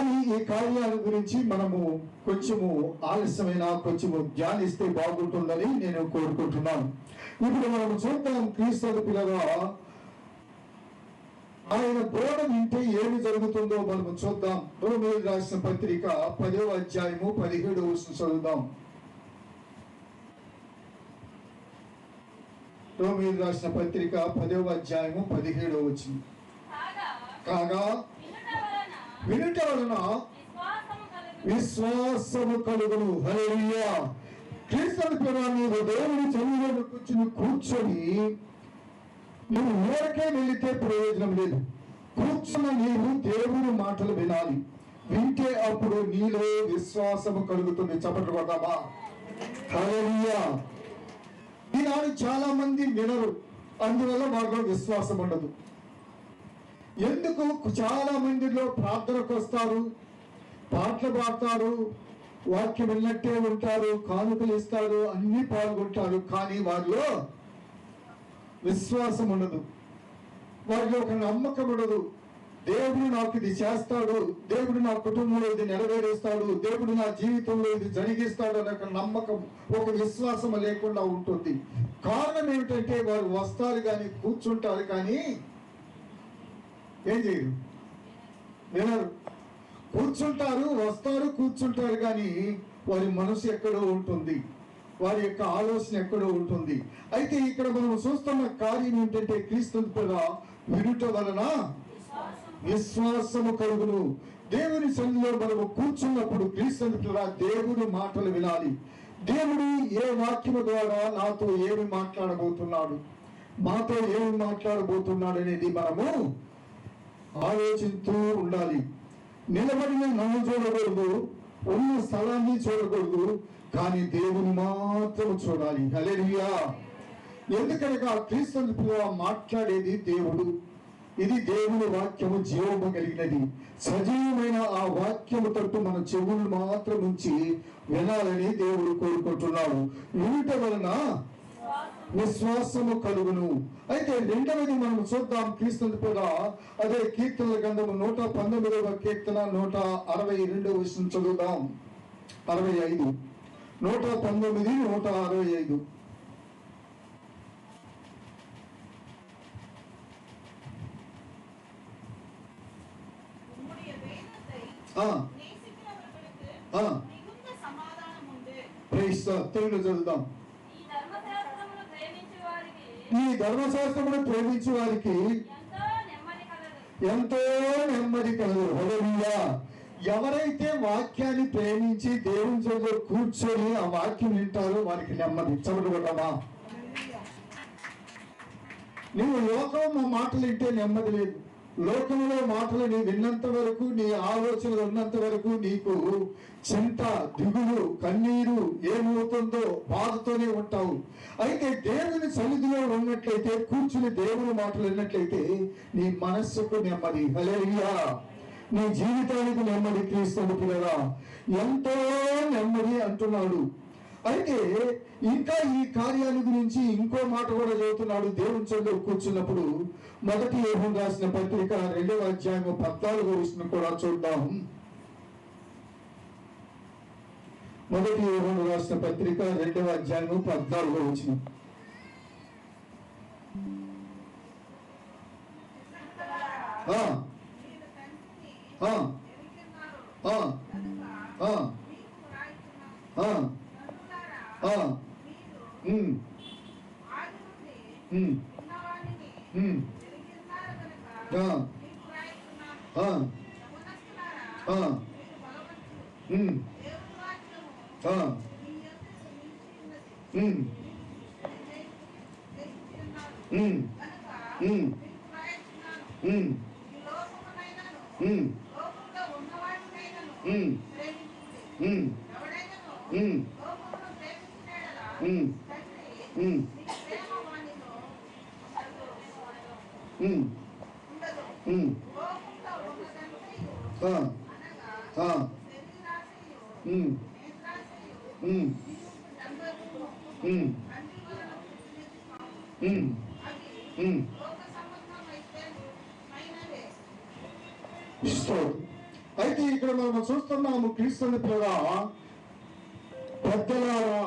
కానీ ఈ కార్యాల గురించి మనము కొంచెము ఆలస్యమైన కొంచెము ధ్యానిస్తే బాగుంటుందని నేను కోరుకుంటున్నాను. ఇప్పుడు మనము చూద్దాం, క్రీస్తు పిల్లగా ఆయన బోధ వింటే ఏమి జరుగుతుందో మనము చూద్దాం. రోమీయులకు రాసిన పత్రిక 10వ అధ్యాయము 17వ వచనం చదువుదాం. రోమీయులకు రాసిన పత్రిక 10వ అధ్యాయము 17వ వచనం. కాగా వినుట వలన విశ్వాసము కలుగును. హల్లెలూయా. క్రీస్తు పిల్లగా దేవుని సన్నిధిలో కూర్చొని నువ్వు ఊరికే వెళితే ప్రయోజనం లేదు. కూర్చున్న నీవు దేవుని మాటలు వినాలి. వింటే అప్పుడు నీలో విశ్వాసము కలుగుతుంది. చప్పట్లు కొడదామా? హల్లెలూయా. ఈనాడు చాలా మంది వినరు, అందువల్ల వారిలో విశ్వాసం ఉండదు. ఎందుకు? చాలా మందిలో ప్రార్థనకు వస్తారు, పాటలు పాడతారు, వాక్యం విన్నట్టే ఉంటారు, కానుకలు ఇస్తారు, అన్ని పాల్గొంటారు, కానీ వారిలో విశ్వాసం ఉండదు. వారిలో ఒక నమ్మకం ఉండదు. దేవుడు నాకు ఇది చేస్తాడు, దేవుడు నా కుటుంబంలో ఇది నెరవేరుస్తాడు, దేవుడు నా జీవితంలో ఇది జరిగిస్తాడు అనే ఒక నమ్మకం, ఒక విశ్వాసం లేకుండా ఉంటుంది. కారణం ఏమిటంటే వారు వస్తారు కానీ కూర్చుంటారు, కానీ ఏం చేయరు, వినరు. కూర్చుంటారు, వస్తారు, కూర్చుంటారు, కానీ వారి మనసు ఎక్కడో ఉంటుంది, వారి యొక్క ఆలోచన ఎక్కడో ఉంటుంది. అయితే ఇక్కడ మనం చూస్తున్న కార్యం ఏంటంటే క్రీస్తు వినుట వలన విశ్వాసము కలుగును. దేవుని సన్నిధిలో మనము కూర్చున్నప్పుడు క్రీస్తు దేవుని మాటలు వినాలి. దేవుడు ఏ వాక్యము ద్వారా నాతో ఏమి మాట్లాడబోతున్నాడు, మాతో ఏమి మాట్లాడబోతున్నాడు అనేది మనము ఆలోచిస్తూ ఉండాలి. నిలబడిన నన్ను చూడకూడదు, ఉన్న స్థలాన్ని చూడకూడదు, కానీ దేవుని మాత్రం చూడాలి. హల్లెలూయా. ఎందుకనగా క్రీస్తు మాట్లాడేది దేవుడు. ఇది దేవుని వాక్యము జీవము కలిగినది. సజీవమైన ఆ వాక్యము తట్టు మన చెవులు మాత్రం ఉంచి వినాలని దేవుడు కోరుకుంటున్నాడు. వినుట వలన విశ్వాసము కలుగును. అయితే రెండవది మనం చూద్దాం. క్రీస్తు అదే కీర్తనల గ్రంథము 119వ కీర్తన 162వ వచనం చదువుదాం. 65 119 165. తెలుగులో చదువుదాం. ఈ ధర్మశాస్త్రమును ప్రేమించే వారికి ఎంతో నెమ్మది కలదు. హల్లెలూయా. ఎవరైతే వాక్యాన్ని ప్రేమించి దేవుని చదువు కూర్చొని ఆ వాక్యం వింటారో వారికి నెమ్మది. చదువుకుంటామా? నువ్వు లోకం మాటలు వింటే నెమ్మది లేదు. లోకంలో మాటలు నీ విన్నంత వరకు, నీ ఆలోచనలు ఉన్నంత వరకు నీకు చింత, దిగులు, కన్నీరు ఏమవుతుందో బాధతోనే ఉంటావు. అయితే దేవుని సన్నిధిలో ఉన్నట్లయితే, కూర్చుని దేవుని మాటలు విన్నట్లయితే నీ మనస్సుకు నెమ్మది. హల్లెలూయా. నీ జీవితానికి నెమ్మది. క్రీస్తు పిల్లగా ఎంతో నెమ్మది అంటున్నాడు. అయితే ఇంకా ఈ కార్యాల గురించి ఇంకో మాట కూడా చదువుతున్నాడు. దేవుని సన్నిధిలో కూర్చున్నప్పుడు మొదటి యోహాను రాసిన పత్రిక 2వ అధ్యాయము 14వ వచనం కూడా చూద్దాం. మొదటి యోహాను రాసిన పత్రిక 2వ అధ్యాయము 14వ వచనం. అయితే ఇక్కడ మనం చూస్తున్నాము క్రీస్తుని పిల్లగా, పెద్దలారా,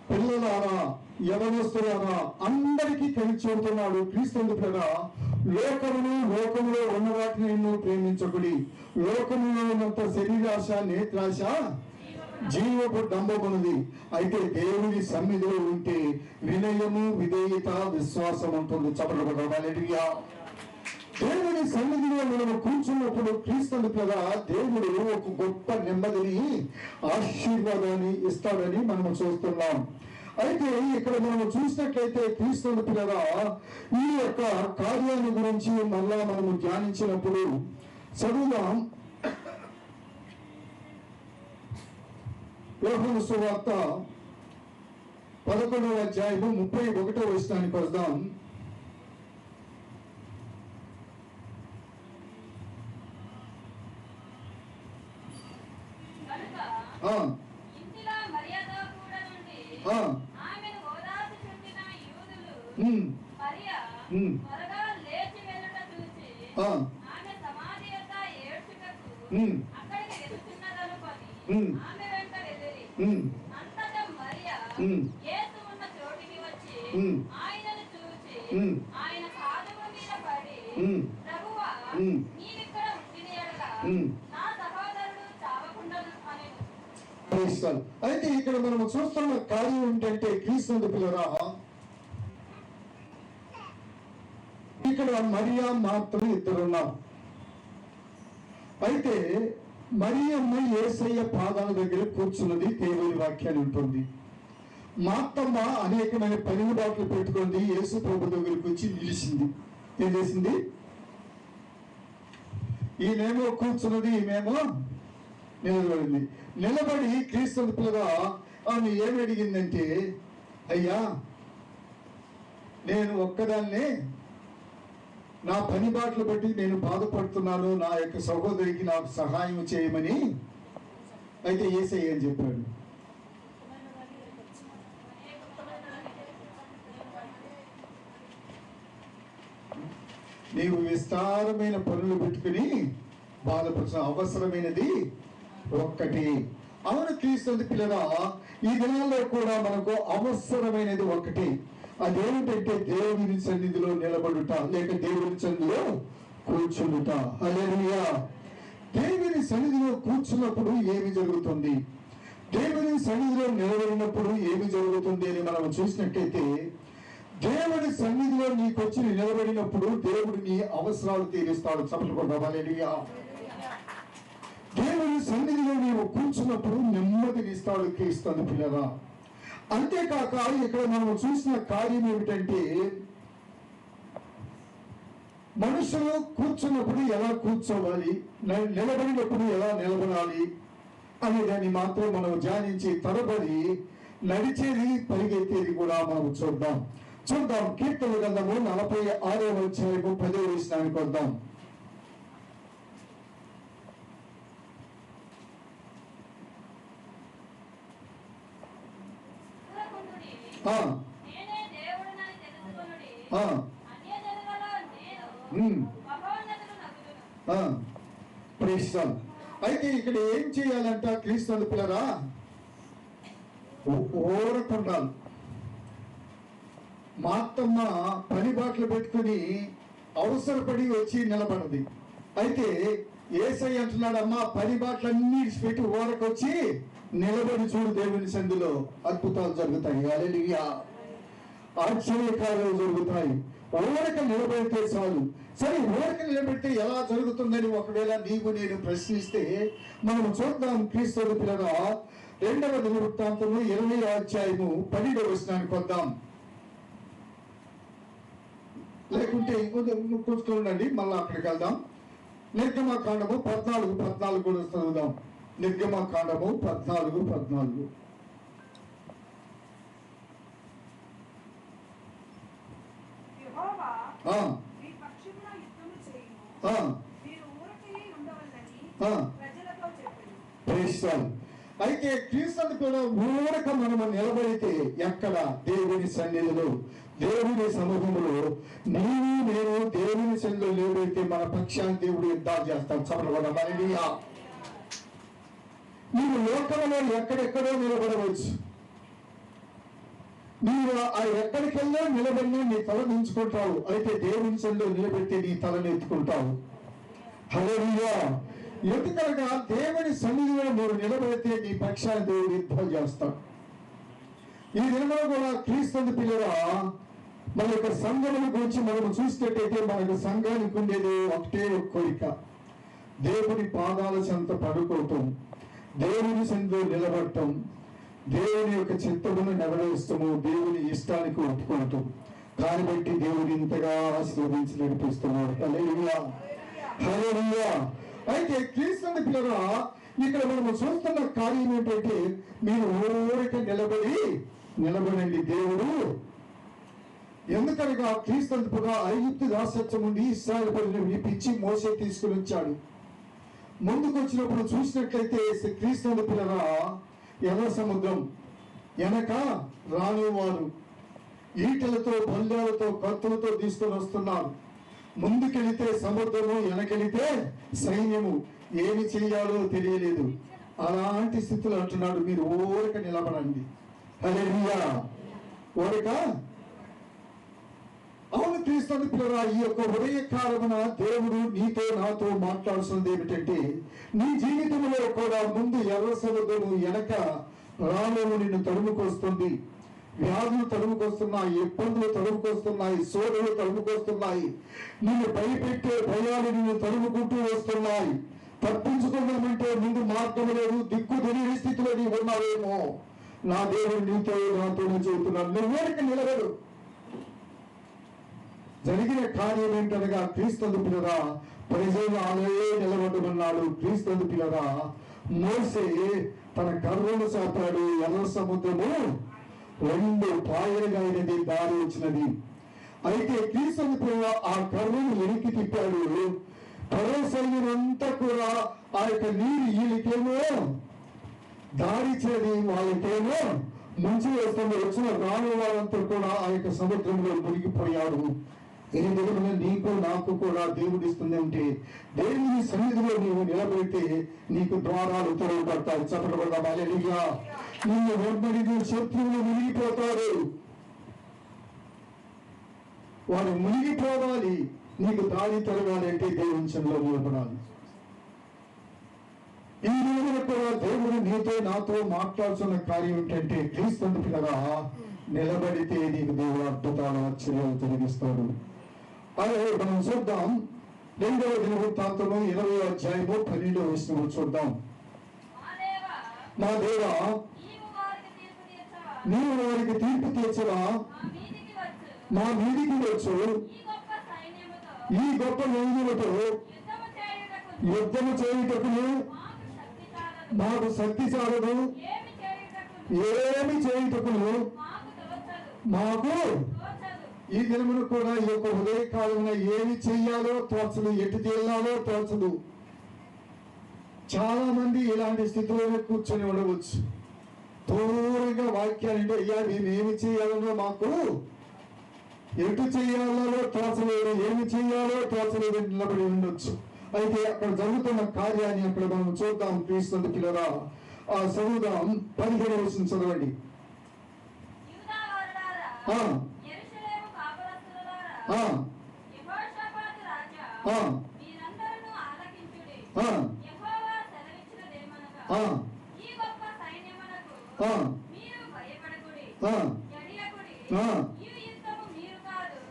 పిల్లలారా, యవనస్తులారా అందరికీ కలిసి చెబుతున్నాడు క్రీస్తుని పిల్లగా, లోకములో ఉన్న వాటిని ఎన్నో ప్రేమించకుడి. లోకములో ఉన్నంత శరీరాశ, నేత్రాశ జీవపు డంబమున్నది. అయితే దేవుని సన్నిధిలో ఉంటే వినయము, విధేయత, విశ్వాసం ఉంటుంది. చెప్పబడగా దేవుని సన్నిధిలో మనం కూర్చున్నప్పుడు క్రీస్తుని పిల్లగా దేవుడు ఒక గొప్ప నెమ్మదిని, ఆశీర్వాదాన్ని ఇస్తాడని మనం చూస్తున్నాం. అయితే ఇక్కడ మనం చూసినట్లయితే క్రీస్తుని పిల్లగా ఈ యొక్క కార్యాన్ని గురించి మళ్ళా మనము ధ్యానించినప్పుడు చదువుదాం. యోహాను సువార్త 11వ అధ్యాయము 31వ వచనానికి వద్దాం. అయితే ఇక్కడ మనం చూస్తున్న కార్యం ఏంటంటే క్రీస్తుని పిల్లరా, ఇక్కడ మరియా మాత్రం ఇద్దరున్నారు. అయితే మరియమ్మ యేసయ్య పాదాల దగ్గర కూర్చున్నది దేవుని వాక్యాన్ని ఉంటుంది. మాత్తమ్మ అనేకమైన పని బాటలు పెట్టుకుంది, యేసు ప్రభు దగ్గరికి వచ్చి నిలిచింది. ఏం చేసింది? ఈయనేమో కూర్చున్నది, ఈమెమో నిలబడింది. నిలబడి క్రీస్తుని పిల్లగా ఆమె ఏమి అడిగిందంటే, అయ్యా నేను ఒక్కదాన్నే నా పని బాటలు బట్టి నేను బాధపడుతున్నాను, నా యొక్క సహోదరికి నాకు సహాయం చేయమని అయితే యేసయ్య అని చెప్పాడు. నీవు విస్తారమైన పనులు పెట్టుకుని బాధపడుతున్న అవసరమైనది ఒక్కటి. అవును క్రీస్తుని పిల్లగా, ఈ దినాల్లో కూడా మనకు అవసరమైనది ఒకటి. అదేమిటంటే దేవుని సన్నిధిలో నిలబడుట, లేక దేవుని సన్నిధిలో కూర్చుండుట. హల్లెలూయా. దేవుని సన్నిధిలో కూర్చున్నప్పుడు ఏమి జరుగుతుంది, దేవుని సన్నిధిలో నిలబడినప్పుడు ఏమి జరుగుతుంది అని మనం చూసినట్టయితే, దేవుని సన్నిధిలో నీకు వచ్చి నిలబడినప్పుడు దేవుడు నీ అవసరాలు తీరుస్తాడు. చెప్పకుండా హల్లెలూయా. దేవుని సన్నిధిలో నీవు కూర్చున్నప్పుడు నెమ్మదినిస్తాడు క్రీస్తుని పిల్లగా. అంతేకాక ఇక్కడ మనం చూసిన కార్యం ఏమిటంటే, మనుషులు కూర్చున్నప్పుడు ఎలా కూర్చోవాలి, నిలబడినప్పుడు ఎలా నిలబడాలి అనే దాన్ని మాత్రం మనం ధ్యానించి తరబడి నడిచేది, పరిగెత్తేది కూడా మనం చూద్దాం. కీర్తన గ్రంథము 46వ అధ్యాయము 10వ వచనానికి వద్దాం. అయితే ఇక్కడ ఏం చేయాలంట క్రీస్తుని పిల్లరా? ఓరకుండాలి. మా అత్తమ్మ పని బాటలు పెట్టుకుని అవసరపడి వచ్చి నిలబడింది. అయితే యేసయ్య అంటున్నాడు, అమ్మా పని బాటలన్నీ పెట్టి ఓరకొచ్చి నిలబడి చూడు, దేవుని సన్నిధిలో అద్భుతాలు జరుగుతాయి. హల్లెలూయా. ఆశ్చర్యకార్యాలు జరుగుతాయి. ఓరక నిలబడితే చాలు. సరే, ఓరక నిలబెడితే ఎలా జరుగుతుందని ఒకవేళ నీవు నేను ప్రశ్నిస్తే మనం చూద్దాం. క్రీస్తుని పిల్లగా 2వ దినవృత్తాంతము 20వ అధ్యాయము 12వ వచనానికి వద్దాం. లేకుంటే కూర్చుకోండి, మళ్ళీ అక్కడికి వెళ్దాం. నిర్గమకాండము 14 కూడా చదువుదాం. నిర్గమకాండము 14. అయితే క్రీస్తుని కూడా ఊరక మనము నిలబడితే ఎక్కడ? దేవుని సన్నిధిలో, దేవుని సమూహంలో నీవు నేను దేవుని సన్నిధిలో నిలబడితే మన పక్షాన్ని దేవుడు యుద్ధాలు చేస్తాం. చెప్పడం హల్లెలూయా. నీవు లోకంలో ఎక్కడెక్కడో నిలబడవచ్చు. నీవు ఆ ఎక్కడికెళ్ళా నిలబడినా నీ తల దించుకుంటావు. అయితే దేవుని సన్నిధిలో నిలబెట్టి నీ తలను ఎత్తుకుంటావు. హల్లెలూయా. ఎందుకనగా దేవుని సన్నిధిలో నువ్వు నిలబడితే నీ పక్షాన్ని దేవుడు యుద్ధం చేస్తాడు. ఈ దినంలో కూడా క్రీస్తు పిల్లరా, మన యొక్క సంఘముల గురించి మనం చూసినట్టయితే మనకు సంఘానికి ఉండేది ఒకటే ఒక కోరిక, దేవుని పాదాల చెంత పడుకోవటం, దేవుని సన్నిధిలో నిలబడటం, దేవుని యొక్క చిత్తమును నెరవేర్చము, దేవుని ఇష్టానికి ఒప్పుకోవటం. దాన్ని బట్టి దేవుడు ఇంతగా ఆశీర్వదించి నడిపిస్తున్నాడు. హల్లెలూయా, హల్లెలూయా. అయితే క్రీస్తు పిల్లరా, ఇక్కడ మనము చూస్తున్న కార్యం ఏంటంటే, మీరు ఊరిక నిలబడండి. దేవుడు ఎందుకనగా క్రీస్తుగా ఐగుప్తు దాసత్వం నుండి ఇశ్రాయేలు ప్రజలను విడిపించి మోసే తీసుకుని వచ్చాడు. ముందుకు వచ్చినప్పుడు చూసినట్లయితే క్రీస్తు పిల్లరా, ఎర్ర సముద్రం వెనక రానివారు ఈటలతో, బల్యాలతో, కత్తులతో తీసుకొని వస్తున్నారు. ముందుకెళితే సముద్రము, వెనకెళితే సైన్యము, ఏమి చేయాలో తెలియలేదు. అలాంటి స్థితిలో అంటున్నాడు, మీరు ఊరక నిలబడండి. హల్లెలూయా. ఊరక. అవును క్రీస్తు పిల్లరా, ఈ యొక్క ఉదయకాలమున దేవుడు నీతో నాతో మాట్లాడుతున్నది ఏమిటంటే, నీ జీవితంలో కూడా ముందు ఎర్ర సముద్రము, వెనక రాళ్ళను నిన్ను తరుముకొస్తుంది. వ్యాధులు తరుముకొస్తున్నాయి, ఇబ్బందులు తరుముకొస్తున్నాయి, సోదరులు తరుముకొస్తున్నాయి, నిన్ను భయపెట్టే భయాలు నిన్ను తరుముకుంటూ వస్తున్నాయి. తప్పించుకుందామంటే ముందు మార్గం లేదు, దిక్కు తెలియని స్థితిలో నీవు ఉన్నావేమో. నా దేవుడు నీతో నాతోనే చెబుతున్నాడు, నువ్వు ఊరికి నిలబడు. జరిగిన కార్యం ఏంటనగా క్రీస్తు పిల్లరా, ప్రజలు ఆలయే నిలబడమన్నాడు. క్రీస్తు పిల్లరా, మోసే తన కర్రను చాపాడు, ఎర్ర సముద్రము రెండు పాయలుగా అయినది, దారి వచ్చినది. అయితే క్రీస్తు పిల్లరా ఆ కర్రను వెనక్కి తిప్పాడు. పరో సైన్యమంతా కూడా ఆ యొక్క నీరు వీళ్ళకేమో దారిచ్చేది, వాళ్ళకేమో ముంచి వేస్తుంది. వచ్చిన రాని వారంతా కూడా ఆ యొక్క సముద్రంలో మునిగిపోయాడు. ఈ విధంగా నీకు నాకు కూడా దేవుడు ఇస్తుంది అంటే, దేవుని సన్నిధిలో నీవు నిలబెడితే నీకు ద్వారాలు తెరవబడతాయి. చెప్పబడదాం. హల్లెలూయా. నిన్ను వెంబడి శత్రువులు మునిగిపోతారు, వాడు మునిగిపోవాలి. నీకు దారి తెరవాలి అంటే దేవుని సన్నిధిలో నిలబడాలి. ఈ రోజున కూడా దేవుడు నీతో నాతో మాట్లాడుతున్న కార్యం ఏంటంటే, క్రీస్తు పిల్లగా నిలబడితే నీకు దేవుడు అద్భుతాలు ఆశ్చర్యాలు జరిగిస్తాడు. అదే మనం చూద్దాం. 2వ దినవృత్తాంతము 20వ అధ్యాయము 12వ వచనం చూద్దాం. మా దేవా, నీవు వారికి తీర్పు తీర్చవా, మా మీదికి వచ్చు ఈ గొప్ప సైన్యముతో యుద్ధము చేయుటకును మాకు శక్తి చాలదు, ఏమి చేయుటకును మాకు. ఈ దినమును కూడా ఈ యొక్క ఉదయకాలంలో ఏమి చెయ్యాలో తోచదు, ఎటు చేయాలో తోచదు. చాలా మంది ఇలాంటి స్థితిలోనే కూర్చొని ఉండవచ్చు. దూరంగా వాక్యాలంటే, అయ్యా మేమేమి చేయాలో మాకు ఎటు చేయాలో తోచలేదు, ఏమి చేయాలో తోచలేదు నిలబడి ఉండొచ్చు. అయితే అక్కడ జరుగుతున్న కార్యాన్ని అక్కడ మనం చూద్దాం. క్రీస్తు పిల్లరా, ఆ చదువుదాం. 17వ వచనం చదవండి.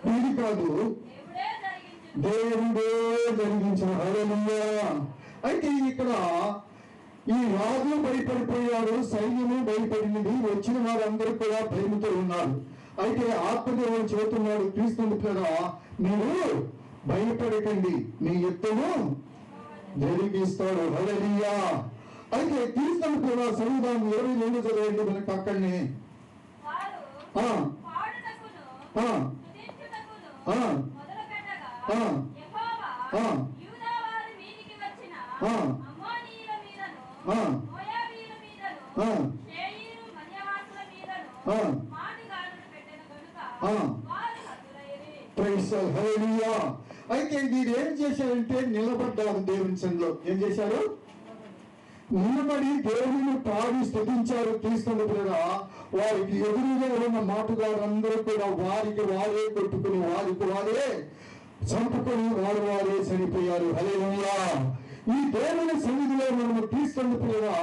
వీడి కాదు, దేవుడే జరిగించిన. హల్లెలూయా. అయితే ఇక్కడ ఈ రాజు భయపడిపోయాడు, సైన్యము భయపడినది, వచ్చిన వారందరూ కూడా భయముతో ఉన్నారు. అయితే ఆత్మదేవుడు చెబుతున్నాడు, క్రీస్తు పిల్లరా, మీరు భయపడకండి, మీ యుద్ధము జరిగిస్తాడు. హల్లెలూయా. అయితే క్రీస్తు పిల్లరా, చదువుదాం. 22 చదవండి మనకు అక్కడనే. అయితే మీరు ఏం చేశారంటే నిలబడ్డారు దేవుని సన్నిధిలో. ఏం చేశారు? నిలబడి దేవుని పాడి స్తుతించారు క్రీస్తుని పిల్లగా. వారికి ఎదురుగా ఉన్న మాటగారందరూ కూడా వారికి వారే కొట్టుకుని వారికి వారే చంపుకొని వారే చనిపోయారు. హల్లెలూయా. ఈ దేవుని సన్నిధిలో మనము క్రీస్తుని పిల్లగా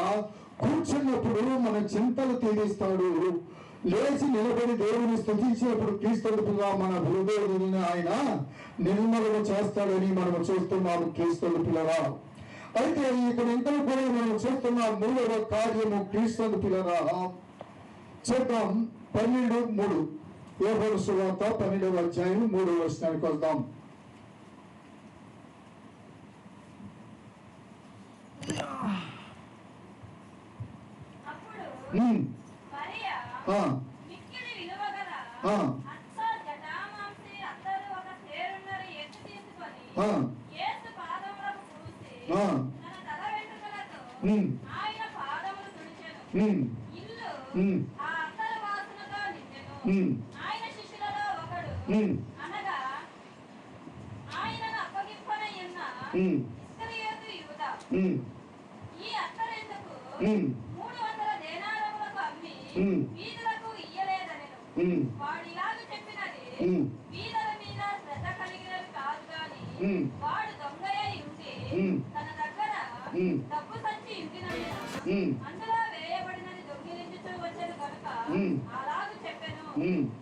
కూర్చున్నప్పుడు మన చింతలు తీరుస్తాడు. లేచి నిలబడి దేవుని స్తుతించినప్పుడు క్రీస్తుగా మన హృదయాన్ని ఆయన నిర్మలము చేస్తాడని మనం చూస్తున్నాము క్రీస్తుని పిల్లగా. అయితే ఇక్కడ ఇంకా కూడా మనం చూస్తున్న మూడవ కార్యము క్రీస్తుని పిల్లగా. చూద్దాం 12:3 యోహాను సువార్త 12వ అధ్యాయం 3వ వచనానికి వద్దాం.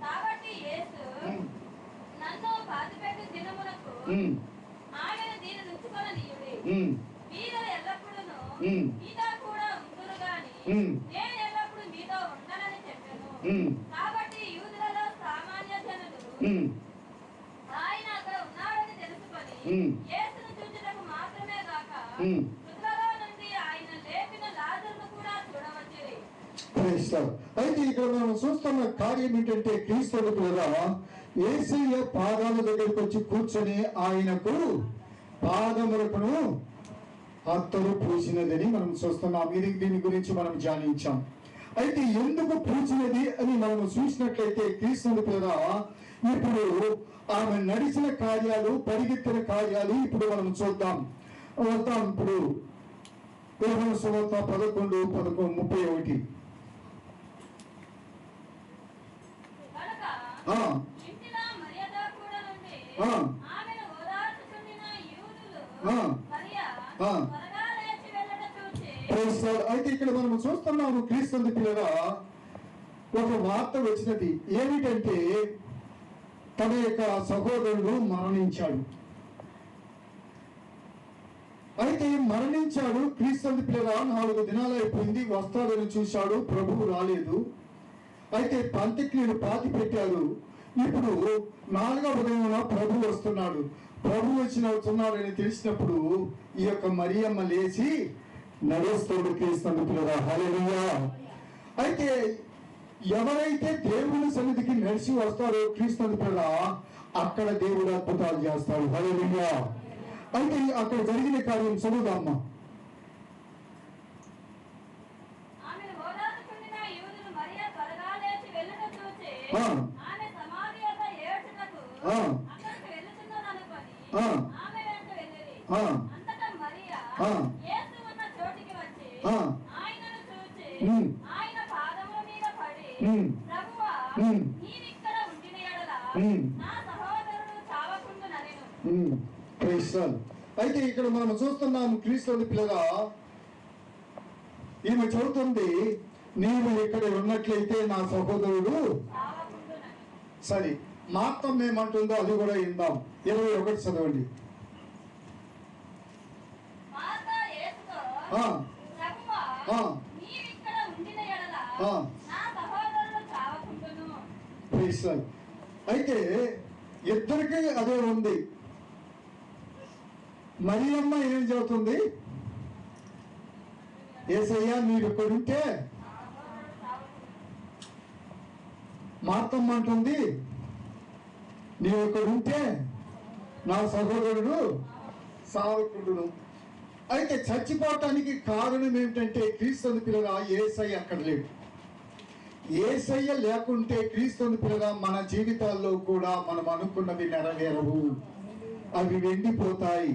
కాబట్టి యేసు నన్ను బాధిపెట్టు దినములకు ఆయన దీని నుంచుకొననీయుడి. మీలో ఎల్లప్పుడూను మీతో కూడా ఉందురు గాని నేను ఎల్లప్పుడు మీతో ఉండనని చెప్పాను. కాబట్టి యూదులలో సామాన్య జనులు ఆయన అక్కడ ఉన్నాడని తెలుసుకొని యేసును చూచుటకు మాత్రమే గాక మృతులలో నుండి ఆయన లేపిన లాజరును కూడా చూడవచ్చిరి. అయితే ఇక్కడ మనం చూస్తున్న కార్యం ఏంటంటే క్రీస్తుని పిల్లగా యేసయ్య పాదాల దగ్గరికి వచ్చి కూర్చొని ఆయనకు పాదములకును అత్తరు పూసినదని మనం చూస్తున్నాం. ఇది దీని గురించి మనం ధ్యానించాం. అయితే ఎందుకు పూసినది అని మనం చూసినట్లయితే క్రీస్తుని పిల్లగా ఇప్పుడు ఆమె నడిచిన కార్యాలు పరిగెత్తిన కార్యాలు ఇప్పుడు మనం చూద్దాం. ఇప్పుడు యోహాను సువార్త 11:31 అయితే ఇక్కడ మనం చూస్తున్నాము క్రీస్తుని పిల్లగా ఒక వార్త వచ్చినది ఏమిటంటే తన యొక్క సహోదరుడు మరణించాడు. అయితే మరణించాడు క్రీస్తుని పిల్లగా 4 దినాలు అయిపోయింది. వస్తాడని చూశాడు, ప్రభువు రాలేదు. అయితే పంతిక్రియలు పాతి పెట్టారు. ఇప్పుడు 4వ దినమున ప్రభు వస్తున్నాడు. ప్రభు వస్తున్నాడని తెలిసినప్పుడు ఈ యొక్క మరియమ్మ లేచి నడుస్తాడు క్రీస్తుని పిల్లగా. హల్లెలూయా. అయితే ఎవరైతే దేవుని సన్నిధికి నడిచి వస్తారో క్రీస్తుని పిల్లగా అక్కడ దేవుడు అద్భుతాలు చేస్తాడు. హల్లెలూయా. అయితే అక్కడ జరిగిన కార్యం చదువుదామ్మా. అయితే ఇక్కడ మనం చూస్తున్నాము క్రీస్తుని పిల్లగా ఈమె చెబుతుంది, నీవు ఇక్కడ ఉన్నట్లయితే నా సహోదరుడు సరే. మాత్రం ఏమంటుందో అది కూడా ఇందాం. 21 చదవండి. అయితే ఇద్దరికి అదే ఉంది. మరియమ్మ ఏం చెబుతుంది, యేసయ్య మీరు ఇక్కడుంటే. మార్తమ్మ అంటుంది, నీవు ఇక్కడుంటే నా సహోదరుడు సావకుండును. అయితే చచ్చిపోవటానికి కారణం ఏమిటంటే క్రీస్తుని పిల్లగా యేసయ్య అక్కడ లేడు. యేసయ్య లేకుంటే క్రీస్తుని పిల్లగా మన జీవితాల్లో కూడా మనం అనుకున్నవి నెరవేరవు. అవి వెండిపోతాయి,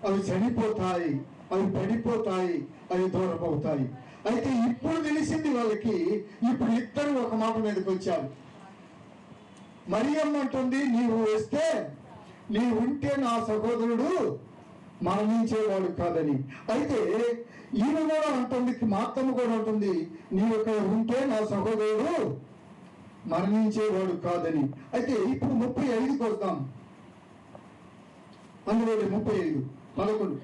అవి చనిపోతాయి. అవి పడిపోతాయి, అవి దూరం అవుతాయి. అయితే ఇప్పుడు తెలిసింది వాళ్ళకి, ఇప్పుడు ఇద్దరు ఒక మాట మీదకి వచ్చారు. మరియమ్మ అంటుంది, నీవు వస్తే, నీవు ఉంటే నా సహోదరుడు మరణించేవాడు కాదని. అయితే ఈమె కూడా అంటుంది, మాతమ్మ కూడా అంటుంది, నీవు ఇక్కడ ఉంటే నా సహోదరుడు మరణించేవాడు కాదని. అయితే ఇప్పుడు 35కి వస్తాం. అందులో 35, 11.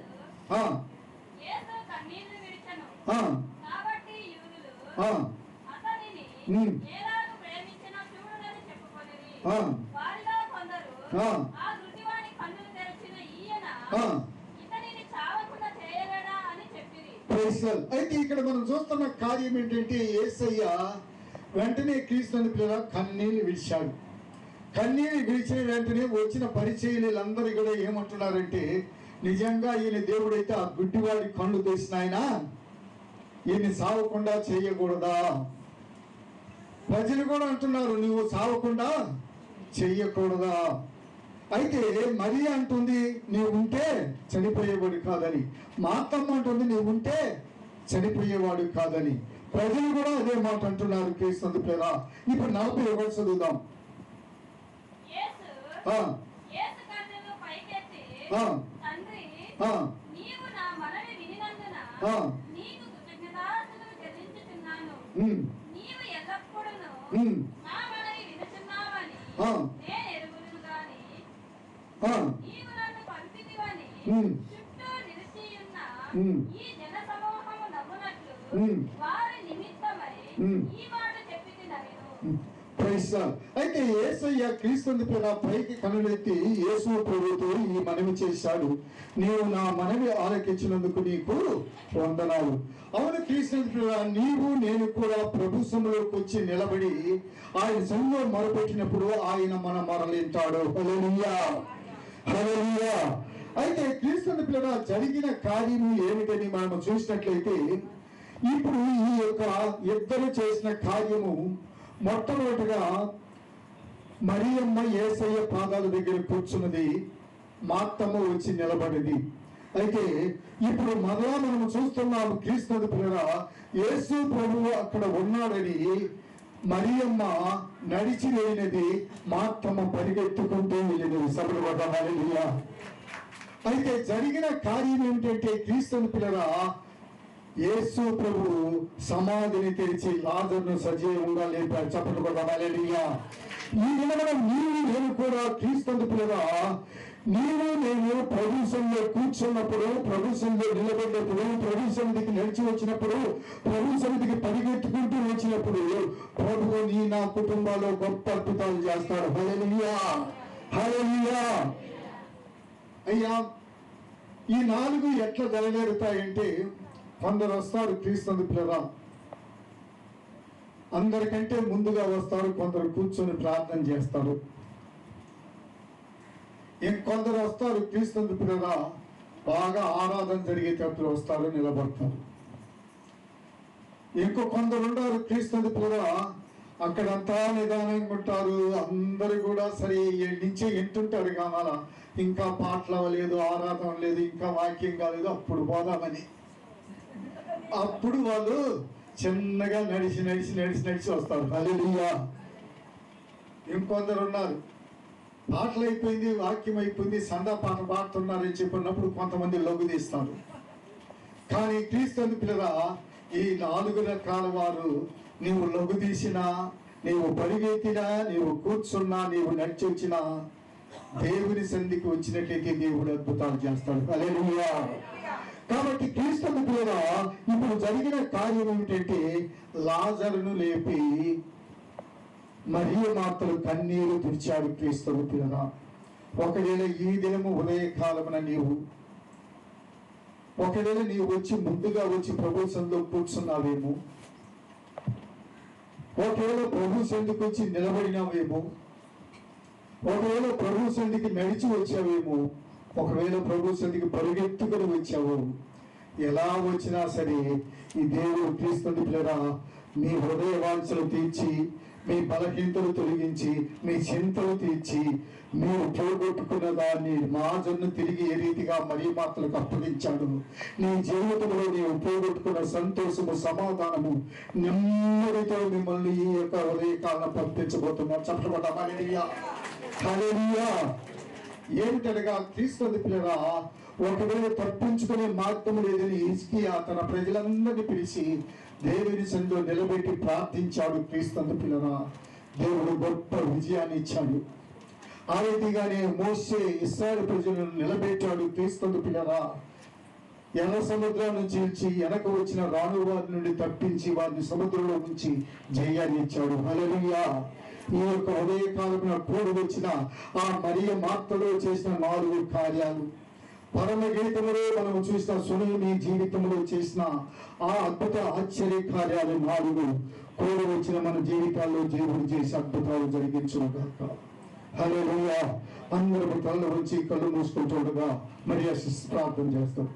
యేసు కన్నీళ్లు విడిచెను. ఆ, కాబట్టి యూదులు ఆ, అతనిని ఎలాగూ ప్రేమించినా చూడనని చెప్పుకొనిరి. వారిలో కొందరు ఆ గుడ్డివాని కన్నులు తెరిచిన ఈయన ఇతనిని చావకుండా చేయలేడా అని చెప్పిరి. అయితే ఇక్కడ మనం చూస్తున్న కార్యం ఏంటంటే, యేసయ్య వెంటనే క్రీస్తుని పిల్లల కన్నీళ్ళు విడిచాడు. కన్నీళ్ళు విడిచిన వెంటనే వచ్చిన పరిచయులందరూ కూడా ఏమంటున్నారంటే, నిజంగా ఈయన దేవుడైతే ఆ గుడ్డివాడి కళ్ళు తెసిన ఆయన ఈయన్ని సావకుండా చేయకూడదా? ప్రజలు కూడా అంటున్నారు, నువ్వు సావకుండా చెయ్యకూడదా? అయితే మరి అంటుంది, నీవు ఉంటే చనిపోయేవాడు కాదని. మాతమ్మ అంటుంది, నీవు ఉంటే చనిపోయేవాడు కాదని. ప్రజలు కూడా అదే మాట అంటున్నారు. క్రీస్తు పేర ఇప్పుడు 41 చదువుదాం. యేసు కన్నులు పైకెత్తి, తండ్రి, నీవు నా మనవి వినినందున నీకు కృతజ్ఞతాస్తుతులు చెల్లించుచున్నాను. నీవు ఎల్లప్పుడూను నా మనవి వినుచున్నావని నేను ఎరుగుదును గాని, నీవు నన్ను పంపితివని చుట్టూ నిలిచియున్న ఈ జన సమూహము నమ్మునట్లు వారి నిమిత్తమై ఈ మాట చెప్పితినెను. అయితే యేసయ్య క్రీస్తు పేర పైకి కనులెత్తి యేసు ప్రభువుతో ఈ మనవి చేశాడు, నీవు నా మనవి ఆలకించినందుకు నీకు వందనాలు. అవును క్రీస్తు పేర, నీవు నేను కూడా ప్రభు సన్నిధిలోకి వచ్చి నిలబడి ఆయన సన్నిధిలో మొరపెట్టినప్పుడు ఆయన మన మొరలింటాడు. హల్లెలూయా, హల్లెలూయా. అయితే క్రీస్తు పేర జరిగిన కార్యము ఏమిటని మనం చూసినట్లయితే, ఇప్పుడు ఈ యొక్క ఇద్దరు చేసిన కార్యము, మొట్టమొదటిగా మరియమ్మ యేసయ్య పాదాల దగ్గర కూర్చున్నది, మాతమ్మ వచ్చి నిలబడింది. అయితే ఇప్పుడు మరలా మనం చూస్తున్నాము క్రీస్తు పిల్లల, యేసు ప్రభువు అక్కడ ఉన్నాడని మరియమ్మ నడిచి లేనిది, మాతమ్మ పరిగెత్తుకుంటూ వెళ్ళినది. సభలు పడ్డాలి. అయితే జరిగిన కార్యం ఏమిటంటే, క్రీస్తు పిల్లల, యేసు ప్రభు సమాధిని తెరిచి లాజరును సజీవంగా లేపాడు. చప్పట్లు కొట్టాలి. ఈ విధంగా నీవు నేను కూడా క్రీస్తు పిల్లగా, నీవు నేను ప్రభు సన్నిధిలో కూర్చున్నప్పుడు, ప్రభు సన్నిధిలో నిలబడినప్పుడు, ప్రభు సన్నిధికి నడిచి వచ్చినప్పుడు, ప్రభు సన్నిధికి పరిగెత్తుకుంటూ వచ్చినప్పుడు, ప్రభువు నీ నా కుటుంబాల్లో గొప్ప అద్భుతాలు చేస్తాడు. హల్లెలూయా, హల్లెలూయా. అయ్యా, ఈ 4 ఎట్లా జరగలుగుతాయంటే, కొందరు వస్తారు క్రీస్తు పిల్లరా, అందరికంటే ముందుగా వస్తారు. కొందరు కూర్చొని ప్రార్థన చేస్తారు. ఇంకొందరు వస్తారు క్రీస్తు పిల్లరా, బాగా ఆరాధన జరిగేటప్పుడు వస్తారు, నిలబడతారు. ఇంకో కొందరు ఉన్నారు క్రీస్తు పిల్లరా, అక్కడంతా నిదానంగా ఉంటారు. అందరు కూడా సరే నుంచి వింటుంటారు, కావాల ఇంకా పాటలు అవ్వలేదు, ఆరాధన లేదు, ఇంకా వాక్యం కాలేదు, అప్పుడు పోదామని. అప్పుడు వాళ్ళు చిన్నగా నడిచి నడిచి నడిచి నడిచి వస్తారు. హల్లెలూయా. ఇంకొందరు ఉన్నారు, పాటలు అయిపోయింది, వాక్యం అయిపోయింది, సందా పాట పాడుతున్నారని చెప్పినప్పుడు కొంతమంది లఘు తీస్తారు. కానీ క్రీస్తు పిల్లరా, ఈ 4 రకాల వారు, నీవు లఘు తీసినా, నీవు పరిగెత్తినా, నీవు కూర్చున్నా, నీవు నడిచి వచ్చినా, దేవుని సన్నిధికి వచ్చినట్లయితే దేవుడు అద్భుతాలు చేస్తాడు. హల్లెలూయా. కాబట్టి క్రీస్తు పిల్లరా, ఇప్పుడు జరిగిన కార్యం ఏమిటంటే, లాజరును లేపి మరియు మాత్రం కన్నీరు తుడిచాడు క్రీస్తు పిల్లరా. ఒకవేళ ఈ దినము ఉదయకాలమున ఒకవేళ నీవు వచ్చి ముందుగా వచ్చి ప్రభు సన్నిధిలో కూర్చున్నావేమో, ఒకవేళ ప్రభు సన్నిధికి వచ్చి నిలబడినావేమో, ఒకవేళ ప్రభు సన్నిధికి నడిచి వచ్చావేమో, ఒకవేళ ప్రభు సన్నిధికి పరిగెత్తుకుని వచ్చావు. ఎలా వచ్చినా సరే ఈ దేవుడు క్రీస్తు పిల్లరా నీ హృదయ వాంఛలు తీర్చి మీ బలహీనతలు తొలగించి, మీ చింతలు తీర్చి, మీరు పోగొట్టుకున్న దాన్ని మాజన్ను తిరిగి ఏ రీతిగా మరి మాటలకు అప్పగించాడు. నీ జీవితంలో నీవు పోగొట్టుకున్న సంతోషము, సమాధానము, నెమ్మదితో మిమ్మల్ని ఈ యొక్క ఉదయకాలను పంపించబోతున్నారు. చెప్పబడ్డ హల్లెలూయా. ఏమిటనగా క్రీస్తు పిల్లరా, ఒకవేళ తప్పించుకునే మార్గం లేదని హిజ్కియా తన ప్రజలందరినీ పిలిచి దేవుని సన్నిధిలో నిలబెట్టి ప్రార్థించాడు. క్రీస్తు పిల్లరా, దేవుడు గొప్ప విజయాన్ని ఇచ్చాడు. ఆ రీతిగానే మోసే ఇశ్రాయేలు ప్రజలను నిలబెట్టాడు. క్రీస్తు పిల్లరా, ఎర్ర సముద్రాన్ని చీల్చి వెనక వచ్చిన రాణు వారి నుండి తప్పించి వారిని సముద్రంలో ఉంచి జయాన్ని ఇచ్చాడు. హల్లెలూయా. ఈ యొక్క ఉదయకాలమున కూడి వచ్చిన ఆ మరియ మార్తలో చేసిన 4 కార్యాలు, పరమ గీతములో మనం చూసిన సునీమి జీవితంలో చేసిన ఆ అద్భుత ఆశ్చర్య కార్యాలు 4 కూడి వచ్చిన మన జీవితాల్లో దేవుడు చేసి అద్భుతాలు జరిగించుగాక. హల్లెలూయా. అందరూ కళ్ళు వచ్చి కళ్ళు మూసుకుంటుండగా మరియ ప్రార్థన చేస్తాం.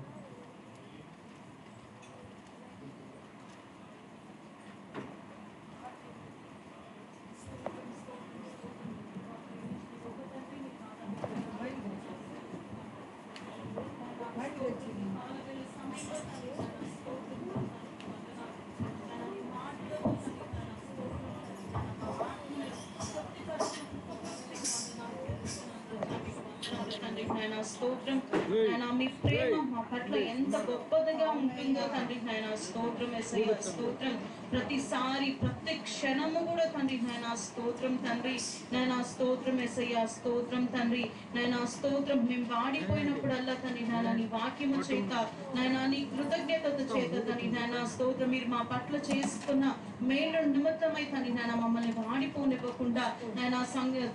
స్తోత్రం నాయనా, మీ ప్రేమ మా పట్ల ఎంత గొప్పదిగా ఉంటుందో తండ్రి నాయనా. స్తోత్రం యేసయ్యా, స్తోత్రం. ప్రతిసారి ప్రతి క్షణము కూడా తండ్రి నాయనా స్తోత్రం తండ్రి నాయనా. స్తోత్రం యేసయ్యా, స్తోత్రం తండ్రి నాయనా. స్తోత్రం. మేము వాడిపోయినప్పుడల్లా తండ్రి నాయనా నీ వాక్యము చేత నాయనా, నీ కృతజ్ఞతత చేత తండ్రి నాయనా స్తోత్రం, మీరు మా పట్ల చేస్తున్న మేలు నిమిత్తమై తండ్రి నాయనా మమ్మల్ని వాడిపోనివ్వకుండా నాయనా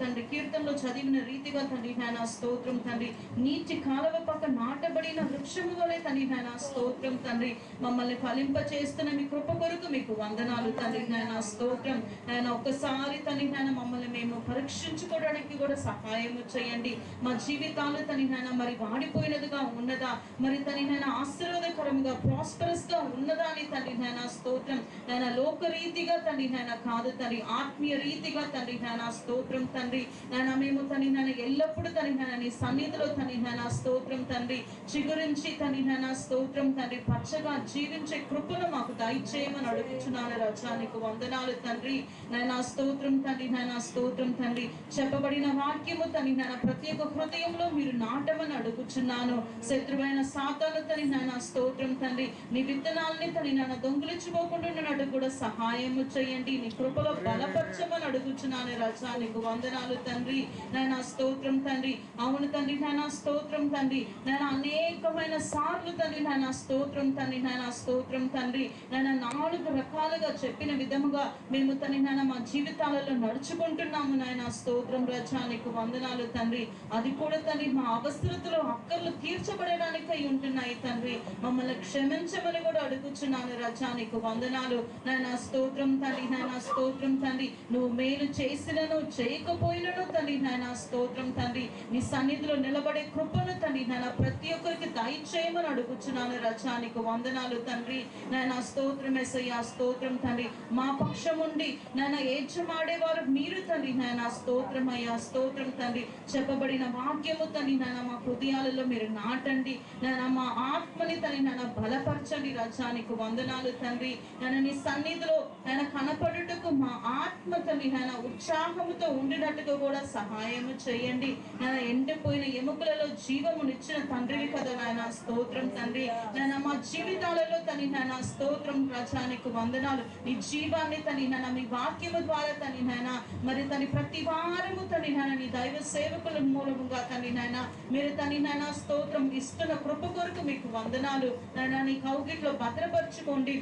తండ్రి కీర్తనలో చదివిన రీతిగా తండ్రి నాయనా స్తోత్రం తండ్రి, నీటి కాలువ పక్క నాటబడిన వృక్షము వలె తండ్రి నాయనా స్తోత్రం తండ్రి, మమ్మల్ని ఫలింప చేస్తున్న మీ కృప కొరకు మీకు వందనాలు తండ్రి నాయనా. స్తోత్రం నాయనా. ఒక్కసారి తండ్రి నాయనా మమ్మల్ని మేము పరీక్షించుకోవడానికి కూడా సహాయం చేయండి. మా జీవితాలు తండ్రి నాయనా మరి వాడిపోయినదిగా ఉన్నదా, మరి తండ్రి నాయనా ఆశీర్వాదకరంగా ప్రాస్పరస్ గా ఉన్నదా అని తండ్రి నాయనా స్తోత్రం నాయనా. లోక రీతిగా తండ్రి నాయనా కాదు తండ్రి, ఆత్మీయ రీతిగా తండ్రి నాయనా స్తోత్రం తండ్రి నాయనా. మేము తండ్రి నాయనా ఎల్లప్పుడూ తండ్రి నాయనా నీ సన్నిధిలో తండ్రి నాయనా స్తోత్రం తండ్రి చిగురించి తండ్రి నాయనా స్తోత్రం తండ్రి పచ్చగా జీవించే కృపను మాకు దయచేయమని అడుగుచున్నాను రాజా. నీకు వందనాలు తండ్రి నాయనా. స్తోత్రం తండ్రి నాయనా. స్తోత్రం తండ్రి. చెప్పబడిన వాక్యము తండ్రి నాయనా ప్రతి ఒక్క హృదయంలో మీరు నాటమని అడుగుచున్నాను. శత్రువైన సాతాను తండ్రి నాయనా స్తోత్రం తండ్రి నీ విత్తనాలని తండ్రి నాయనా దొంగిలించుకోకుండా కూడా సహాయము చేయండి. నీ కృపలో బలపరచమని అడుగుచున్నాను రాజా. నీకు వందనాలు తండ్రి నాయనా. స్తోత్రం తండ్రి. అవును తండ్రి నాయనా స్తోత్రం తండ్రి నాయనా. అనేకమైన సార్లు తండ్రి నాయనా స్తోత్రం తండ్రి నాయనా. స్తోత్రం తండ్రి నాయనా. 4 రకాలుగా చెప్పిన విధముగా మేము తండ్రి నాయనా మా జీవితాలలో నడుచుకుంటున్నాము నాయనా. స్తోత్రం రాజా. నీకు వందనాలు తండ్రి. అది కూడా తండ్రి మా అవసరతలో అక్కర్లు తీర్చబడడానికై ఉంటున్నాయి తండ్రి. మమ్మల్ని క్షమించమని కూడా అడుగుచున్నాను రాజా. నీకు వందనాలు నాయనా. స్తోత్రం తండ్రి నాయనా. స్తోత్రం తండ్రి. నువ్వు మేలు చేసినను చేయకపోయినను తండ్రి నాయనా స్తోత్రం తండ్రి నీ సన్నిధిలో నిలబడే కృపను తండ్రి నాయనా ప్రతి ఒక్కరికి దయచేయమని అడుగుచున్నాను రాజా. నీకు వందనాలు తండ్రి నాయనా. స్తోత్రం యేసయ్యా. స్తోత్రం తండ్రి. మా పక్షం ఉండి నాయనా ఏడ్చమాడేవారు మీరు తండ్రి నాయనా. స్తోత్రం అయ్యా. స్తోత్రం తండ్రి. చెప్పబడిన వాక్యము తండ్రి నాయనా మా హృదయాలలో మీరు నాటండి నాయనా. మా ఆత్మని తండ్రి నాయనా బలపరచండి రాజా. నీకు వందనాలు తండ్రి నాయనా. నీ సన్నిధిలో నాయనా కనపడుటకు మా ఆత్మ తండ్రి నాయనా ఉత్సాహముతో ఉండినట్టుగా కూడా సహాయము చేయండి నాయనా. ఎండిపోయిన ఎముకలలో జీవమునిచ్చిన తండ్రివి కదా నాయనా. స్తోత్రం తండ్రి నాయనా. మా జీవితాలలో తండ్రి నాయనా స్తోత్రం రాజా. నీకు వందనాలు. నీ జీవాన్ని తండ్రి నాయనా మీ వాక్యము ద్వారా తండ్రి నాయనా మరి తన ప్రతి వారము తండ్రి నాయనా నీ దైవ సేవకుల మూలముగా తండ్రి నాయనా మీరు తండ్రి నాయనా స్తోత్రం ఇస్తున్న కృప కొరకు మీకు వందనాలు నాయనా. నీ కౌగిట్లో భద్రపరచుకోండి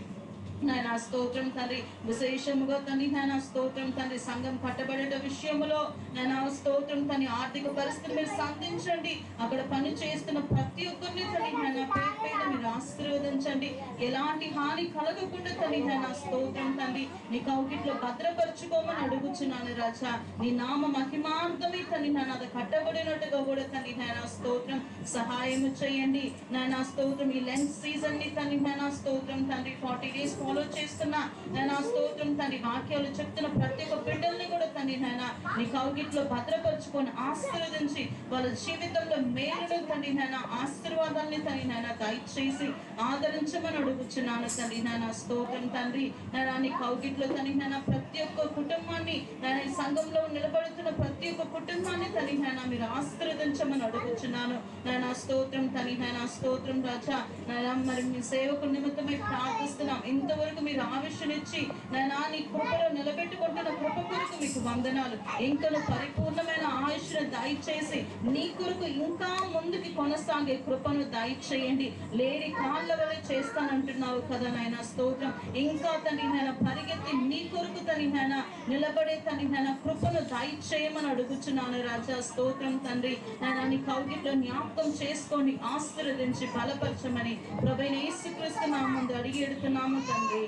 నాయనా. స్తోత్రం తండ్రి. విశేషముగా తండ్రి నాయనా స్తోత్రం తండ్రి సంఘం కట్టబడే విషయంలో నాయనా స్తోత్రం తండ్రి ఆర్థిక పరిస్థితులు మీరు సంధించండి. అక్కడ పని చేస్తున్న ప్రతి ఒక్కరిని తండ్రి నాయనా పేరు పైన మీరు ఆశీర్వదించండి. ఎలాంటి హాని కలగకుండా తండ్రి నాయనా స్తోత్రం తండ్రి నీ కౌగిట్లో భద్రపరచుకోమని అడుగుచున్నాను రాజా. నీ నామ మహిమార్థమై తండ్రి నాయనా అది కట్టబడినట్టుగా కూడా తండ్రి నాయనా స్తోత్రం సహాయము చేయండి నాయనా. స్తోత్రం. ఈ లెంట్ సీజన్ ని తండ్రి నాయనా స్తోత్రం తండ్రి 40 days ఫాలో చేస్తున్న నాయన స్తోత్రం తండ్రి, వాక్యాలు చెప్తున్న ప్రతి ఒక్క బిడ్డల్ని కూడా తండ్రి నాయన నీ కౌగిట్లో భద్రపరుచుకొని ఆశీర్వదించి వాళ్ళ జీవితంలో మేలును తండ్రి నాయన ఆశీర్వాదాన్ని తండ్రి నాయన దయచేసి ఆదరించమని అడుగుచున్నాను తండ్రి నాయన స్తోత్రం తండ్రి. నాయన నీ కౌగిట్లో తండ్రి నాయన ప్రతి ఒక్క కుటుంబాన్ని నాయన ఈ సంఘంలో నిలబడుతున్న ప్రతి ఒక్క కుటుంబాన్ని తండ్రి నాయన మీరు ఆశీర్వదించమని అడుగుచున్నాను నాయన స్తోత్రం తండ్రి నాయన స్తోత్రం రాజా. నాయన మరి మీ సేవకు నిమిత్తమై ప్రార్థిస్తున్నాం. ఇంతవరకు మీరు ఆవిష్యనిచ్చి నాయన నీ కృపలో నిలబెట్టుకుంటున్న కృప కొరకు మీకు వందనాలు. ఇంకా పరిపూర్ణమైన ఆయుష్ను దయచేసి నీ కొరకు ఇంకా ముందుకి కొనసాగే కృపను దయచేయండి. లేడి కాళ్ళ వలె చేస్తానంటున్నావు కదా నాయన స్తోత్రం. ఇంకా తండ్రి నాయన పరిగెత్తి నీ కొరకు తండ్రి నాయన నిలబడే తండ్రి నాయన కృపను దయచేయమని అడుగుచున్నాను రాజా స్తోత్రం తండ్రి. నాయన నీ కౌగిట్లో జ్ఞాపకం చేసుకొని ఆశీర్వదించి బలపరచమని ప్రభువైన యేసుక్రీస్తు నామమున అడిగి ఎడుతున్నాము తండ్రి.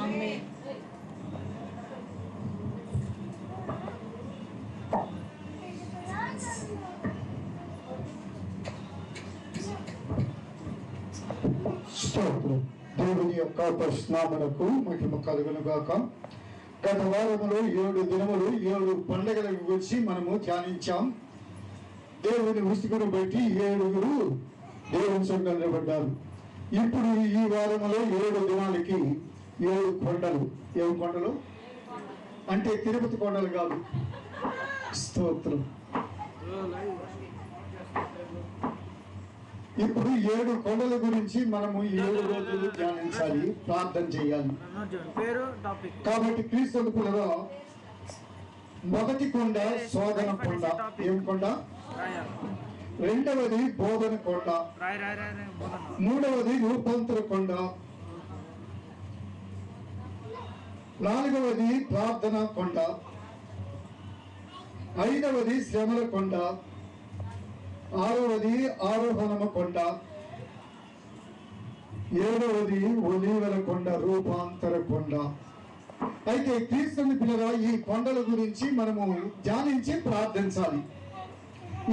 ఆమేన్. స్తోత్రం. దేవుని యొక్క పరిశునామమునకు మహిమ కలుగును గాక. గత వారములో 7 దినములు 7 పండుగల గురించి మనము ధ్యానించాం. దేవుని ఉసుగును బట్టి 7 దేవుని సొంత నిలబడ్డారు. ఇప్పుడు ఈ వారములో 7 దినాలకి 7 కొండలు. ఏం కొండలు అంటే తిరుపతి కొండలు కాదు. స్తోత్రం. ఇప్పుడు 7 కొండల గురించి మనము 7 రోజులు ధ్యానించాలి, ప్రార్థన చేయాలి. కాబట్టి క్రీస్తు పిల్లగా మొదటి కొండ శోధన కొండ. ఏం కొండ? రెండవది బోధన కొండ. మూడవది రూపాంతర కొండ. నాలుగవది ప్రార్థన కొండ. ఐదవది శ్రమల కొండ. ఆరవది ఆరోహణమ కొండ. ఏడవది ఒలీవల కొండ, రూపాంతర కొండ. అయితే క్రీస్తుని పిల్లగా ఈ కొండల గురించి మనము ధ్యానించి ప్రార్థించాలి.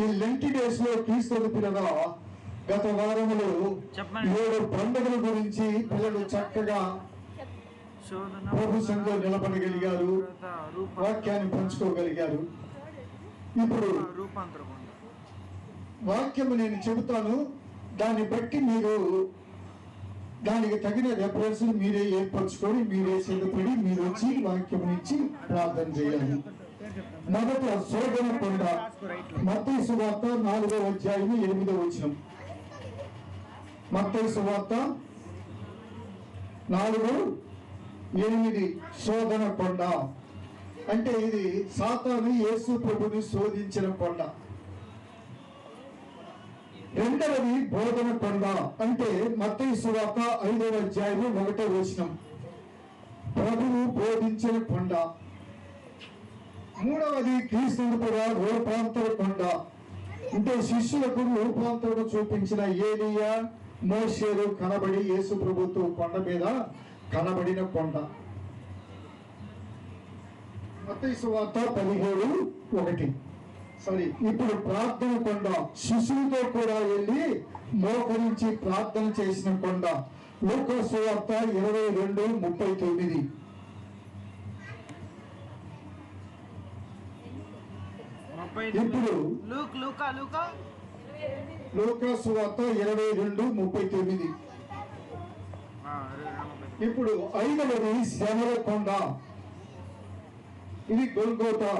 ఈ లెంటి డేస్ లో క్రీస్తుని పిల్లగా గత వారములో 7 పండుగల గురించి పిల్లలు చక్కగా ప్రభు సంఘంలో నిలబడగలిగారు, వాక్యాన్ని పంచుకోగలిగారు. ఇప్పుడు వాక్యము నేను చెబుతాను, దాన్ని బట్టి మీరు దానికి తగిన రెఫరెన్స్ మీరే ఏర్పరచుకొని మీరే సిద్ధపడి మీరు వచ్చి వాక్యం నుంచి ప్రార్థన చేయాలి. మొదట శోధన కొండ. మత్తయి సువార్త 4వ అధ్యాయం 8వ వచనం. మత్తయి సువార్త 4:8 శోధన కొండ అంటే ఇది సాతాను యేసు ప్రభుని శోధించిన కొండ. రెండవది బోధన కొండ అంటే మత్తయి సువార్త 5వ అధ్యాయం 1వ వచనం. ప్రభువు బోధించిన కొండ. మూడవది క్రీస్తు కూడా రూపాంతర కొండ అంటే శిష్యులకు రూపాంతరం చూపించిన ఏలియా మోషేలు కనబడి యేసు ప్రభుతో కొండ మీద కనబడిన కొండ. మత్తయి సువార్త 17:1. సరే, ఇప్పుడు ప్రార్థన కొండ. శిశువుతో కూడా వెళ్ళి మోకరించి ప్రార్థన చేసిన కొండ. లూకా సువార్త 22:39. ఇప్పుడు లూకా సువార్త 22:39. ఇప్పుడు 5వది శ్రమల కొండ. ఇది గొల్గోతా.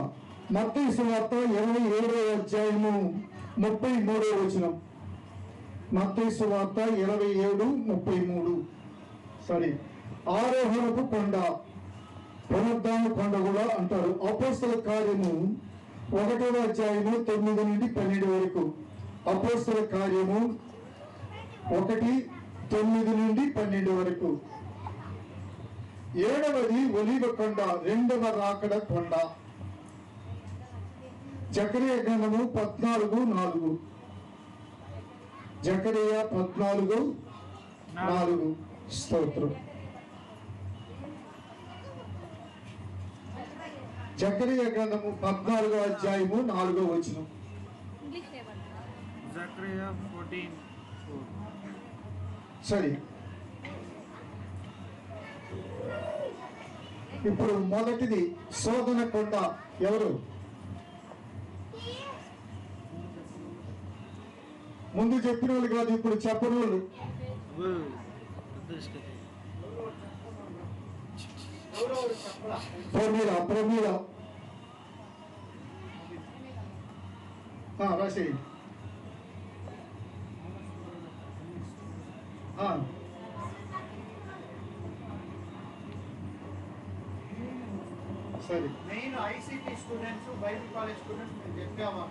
మత్తయి సువార్త 27వ అధ్యాయము 33వ వచనం. మత్తయి సువార్త 27:33. సరే, ఆరోహణపు కొండ, పునరుద్ధాన కొండ కూడా అంటారు. అపోస్తల కార్యము 1వ అధ్యాయము 9 నుండి 12 వరకు. అపోస్తల కార్యము 1:9 నుండి 12 వరకు. 7వది ఒలీవ కొండ, 2వ రాకడ కొండ. జకరియా గ్రంథము 14:4. జకరియా 14:4. స్తోత్రం. జకరియా గ్రంథము 14వ అధ్యాయము 4వ వచనం. సరే, ఇప్పుడు మొదటిది శోధన కొండ. ఎవరు ముందు చెప్పిన వాళ్ళు కాదు, ఇప్పుడు చెప్పని వాళ్ళు. ప్రమీల రాసేయండి. సరే, main ICT students, Bible college students మేము చెప్పామా.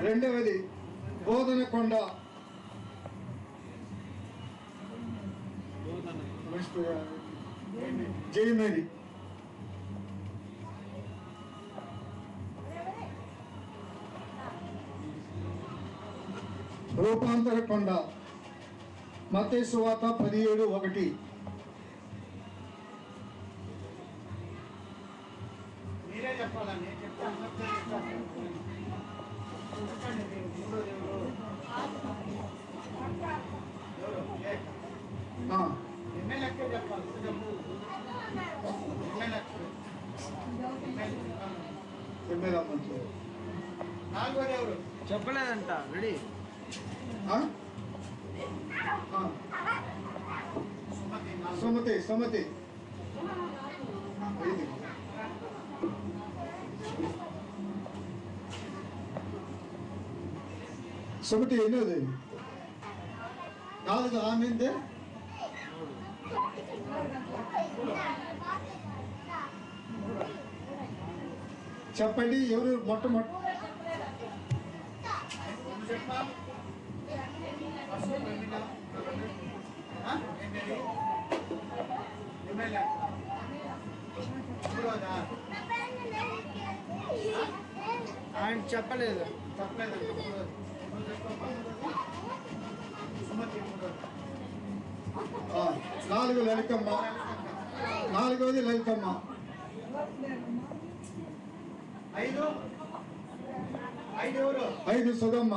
రెండవది బోధన కొండ. జయమేరి. రూపాంతర కొండ. మత్తయి సువార్త 17:1. మీరే చెప్పాలండి, ఎమ్మెల్యేకే చెప్పాలి. నాలుగోది ఎవరు చెప్పలేదంట. రెడీ. సుమతి. సుమతి ఎన్నోది? 4. ఆమెందే చెప్పండి. ఎవరు మొట్టమొదటి? ఆయన చెప్పలేదు. 4 లలితమ్మ. 4వది లలితమ్మ. 5 సుధమ్మ.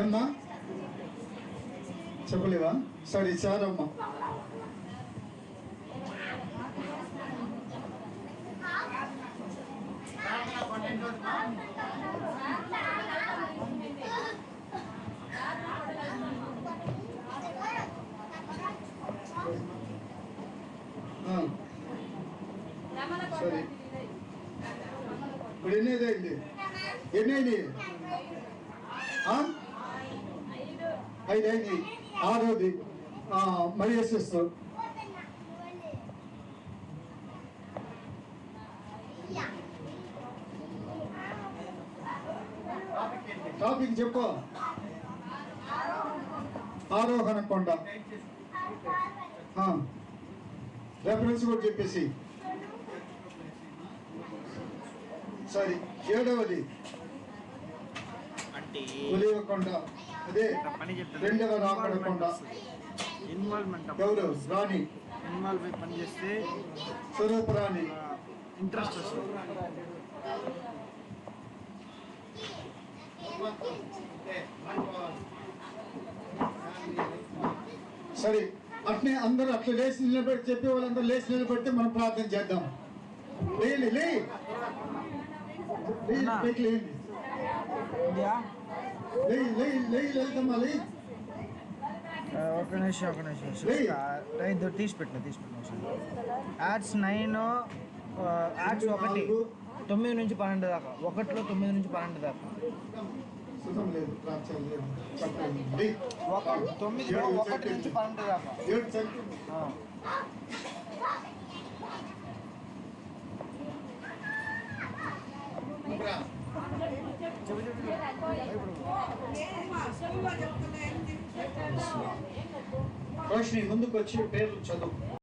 ఏమ్మా చెప్పలేవా? సరే, చారమ్మ. సరే, ఇప్పుడు ఎన్నైంది? 5 అయింది. 6వది మరి సిస్టర్. టాపిక్ చెప్పు. ఆరోహణ కొండ. రెఫరెన్స్ కూడా చెప్పేసి. సరే, 7వది ఒలివ కొండ. అదే 2వ రాకడ కొండ. ఇన్వాల్వ్మెంట్. ఎవరు? రాణి. ఇన్వాల్వ్ అయి పని చేస్తే స్వరూప రాణి. ఇంట్రెస్ట్ వస్తుంది. సరే, అట్నే అందరూ అట్లా లేచి నిలబెట్టి, చెప్పే వాళ్ళందరూ లేచి నిలబెడితే మనం ప్రార్థన చేద్దాం. ఒక నిమిషం. తీసి పెట్టిన యాడ్స్ 9, యాడ్స్ 1 9 నుంచి 12 దాకా. 1లో 9 నుంచి 12 దాకా. 9 నుంచి 12 దాకా. రోషిని ముందుకు వచ్చి పేర్లు చదువు.